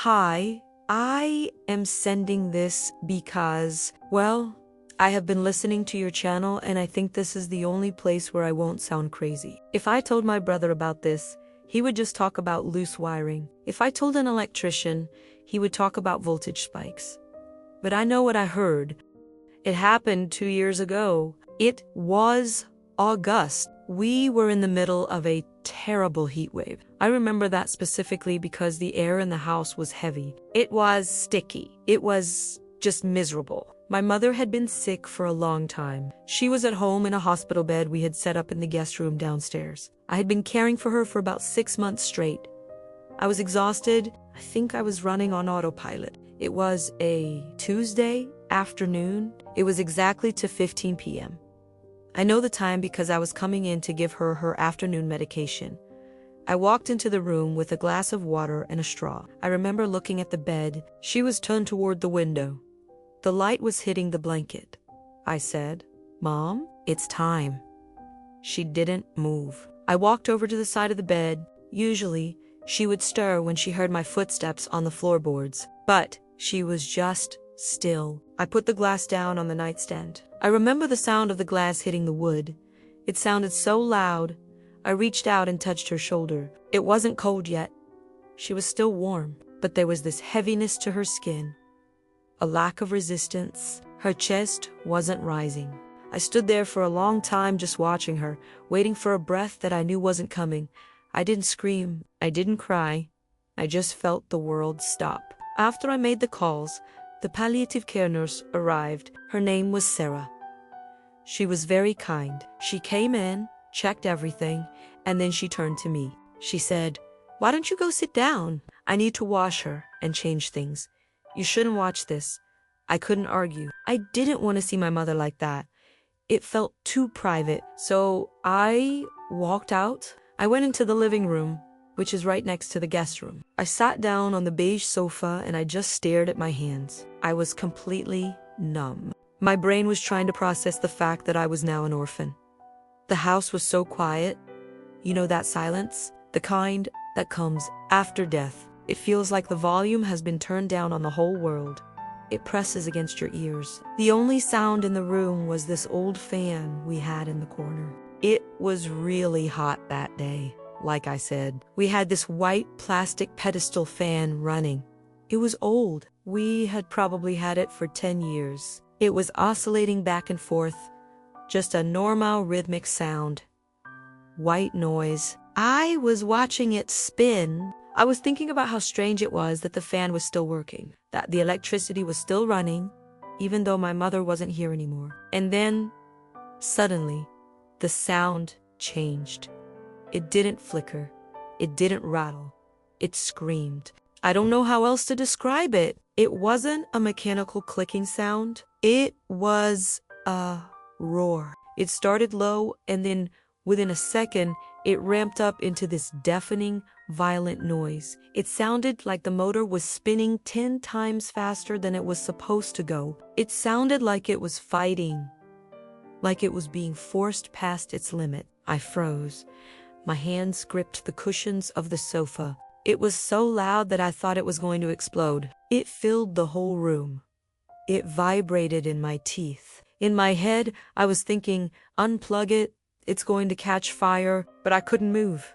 Hi, I am sending this because, well, I have been listening to your channel and I think this is the only place where I won't sound crazy. If I told my brother about this, he would just talk about loose wiring. If I told an electrician, he would talk about voltage spikes. But I know what I heard. It happened 2 years ago. It was August. We were in the middle of a terrible heat wave. I remember that specifically because the air in the house was heavy. It was sticky. It was just miserable. My mother had been sick for a long time. She was at home in a hospital bed we had set up in the guest room downstairs. I had been caring for her for about 6 months straight. I was exhausted. I think I was running on autopilot. It was a Tuesday afternoon. It was exactly to 15 p.m. I know the time because I was coming in to give her her afternoon medication. I walked into the room with a glass of water and a straw. I remember looking at the bed. She was turned toward the window. The light was hitting the blanket. I said, "Mom, it's time." She didn't move. I walked over to the side of the bed. Usually, she would stir when she heard my footsteps on the floorboards, but she was just still. I put the glass down on the nightstand. I remember the sound of the glass hitting the wood. It sounded so loud. I reached out and touched her shoulder. It wasn't cold yet. She was still warm, but there was this heaviness to her skin. A lack of resistance. Her chest wasn't rising. I stood there for a long time just watching her, waiting for a breath that I knew wasn't coming. I didn't scream. I didn't cry. I just felt the world stop. After I made the calls, the palliative care nurse arrived. Her name was Sarah. She was very kind. She came in, checked everything, and then she turned to me. She said, "Why don't you go sit down? I need to wash her and change things. You shouldn't watch this." I couldn't argue. I didn't want to see my mother like that. It felt too private. So I walked out. I went into the living room, which is right next to the guest room. I sat down on the beige sofa and I just stared at my hands. I was completely numb. My brain was trying to process the fact that I was now an orphan. The house was so quiet. You know that silence? The kind that comes after death. It feels like the volume has been turned down on the whole world. It presses against your ears. The only sound in the room was this old fan we had in the corner. It was really hot that day. Like I said, we had this white plastic pedestal fan running. It was old. We had probably had it for 10 years. It was oscillating back and forth, just a normal rhythmic sound. White noise. I was watching it spin. I was thinking about how strange it was that the fan was still working, that the electricity was still running, even though my mother wasn't here anymore. And then, suddenly, the sound changed. It didn't flicker. It didn't rattle. It screamed. I don't know how else to describe it. It wasn't a mechanical clicking sound. It was a roar. It started low, and then within a second, it ramped up into this deafening, violent noise. It sounded like the motor was spinning 10 times faster than it was supposed to go. It sounded like it was fighting, like it was being forced past its limit. I froze. My hands gripped the cushions of the sofa. It was so loud that I thought it was going to explode. It filled the whole room. It vibrated in my teeth. In my head, I was thinking, unplug it, it's going to catch fire, but I couldn't move.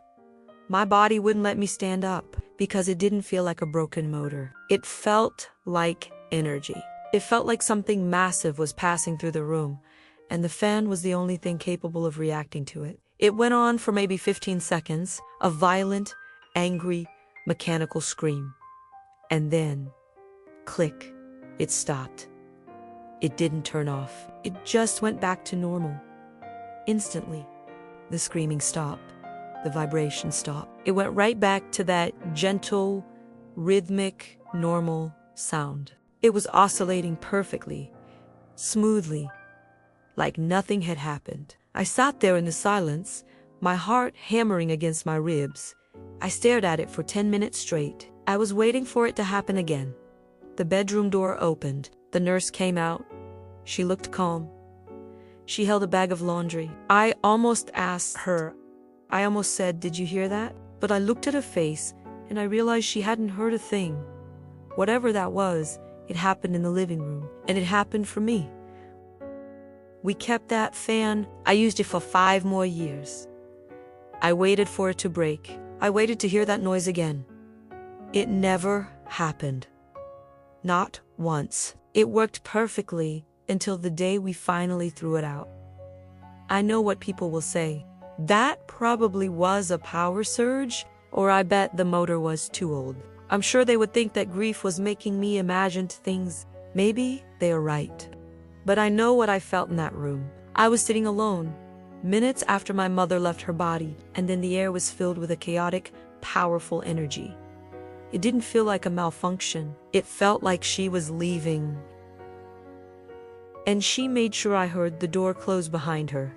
My body wouldn't let me stand up because it didn't feel like a broken motor. It felt like energy. It felt like something massive was passing through the room, and the fan was the only thing capable of reacting to it. It went on for maybe 15 seconds, a violent, angry, mechanical scream. And then, click, it stopped. It didn't turn off. It just went back to normal. Instantly, the screaming stopped. The vibration stopped. It went right back to that gentle, rhythmic, normal sound. It was oscillating perfectly, smoothly, like nothing had happened. I sat there in the silence, my heart hammering against my ribs. I stared at it for 10 minutes straight. I was waiting for it to happen again. The bedroom door opened. The nurse came out. She looked calm. She held a bag of laundry. I almost asked her. I almost said, "Did you hear that?" But I looked at her face, and I realized she hadn't heard a thing. Whatever that was, it happened in the living room, and it happened for me. We kept that fan. I used it for 5 more years. I waited for it to break. I waited to hear that noise again. It never happened. Not once. It worked perfectly until the day we finally threw it out. I know what people will say. That probably was a power surge, or I bet the motor was too old. I'm sure they would think that grief was making me imagine things. Maybe they are right. But I know what I felt in that room. I was sitting alone, minutes after my mother left her body, and then the air was filled with a chaotic, powerful energy. It didn't feel like a malfunction. It felt like she was leaving. And she made sure I heard the door close behind her.